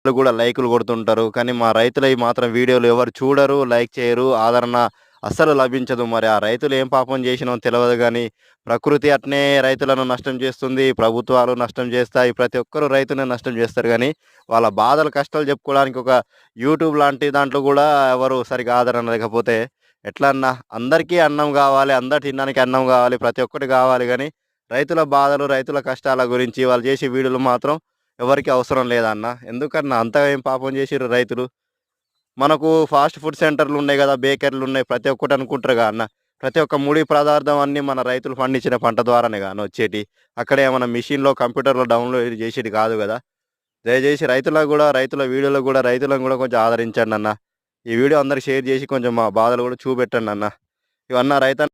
వాళ్ళు కూడా లైకులు కొడుతుంటారు. కానీ మా రైతులయి మాత్రం వీడియోలు ఎవరు చూడరు, లైక్ చేయరు, ఆదరణ అస్సలు లభించదు. మరి ఆ రైతులు ఏం పాపం చేసినో తెలవదు గానీ, ప్రకృతి అట్నే రైతులను నష్టం చేస్తుంది. ప్రభుత్వాలు నష్టం చేస్తాయి. ప్రతి ఒక్కరు రైతుని నష్టం చేస్తారు గానీ, వాళ్ళ బాధలు, కష్టాలు చెప్పుకోవడానికి ఒక యూట్యూబ్ లాంటి దాంట్లో గూడా ఎవరు సరిగ్గా ఆదరణ లేకపోతే ఎట్లా అన్నా? అందరికీ అన్నం గావాలి, అందరు తినడానికి అన్నం గావాలి, ప్రతి ఒక్కటి గావాలి గానీ, రైతుల బాధలు, రైతుల కష్టాల గురించి వాళ్ళు చేసే వీడియోలు మాత్రం ఎవరికీ అవసరం లేదన్న. ఎందుకన్నా అంతగా ఏం పాపం చేసిర్రు రైతులు? మనకు ఫాస్ట్ ఫుడ్ సెంటర్‌లున్నాయి గదా! బేకరీలున్నాయి. ప్రతి ఒక్కటి అనుకుంటారుగా అన్న. ప్రతి ఒక్క ముడి పదార్థం అన్నీ మన రైతులు పండించిన పంట ద్వారానేగా అన్న వచ్చేటియి. అక్కడ ఏమన్నా మిషన్‌లో, కంప్యూటర్‌లో డౌన్‌లోడ్ చేసేది కాదు గదా! దయచేసి రైతులకు గూడా, రైతుల వీడియోలకు గూడా రైతులను గూడా కొంచెం ఆదరించండన్న. ఈ వీడియో అందరికి షేర్ చేసి కొంచెం మా బాధలు గూడా చూపెట్టండన్న. ఇవన్న రైతన్న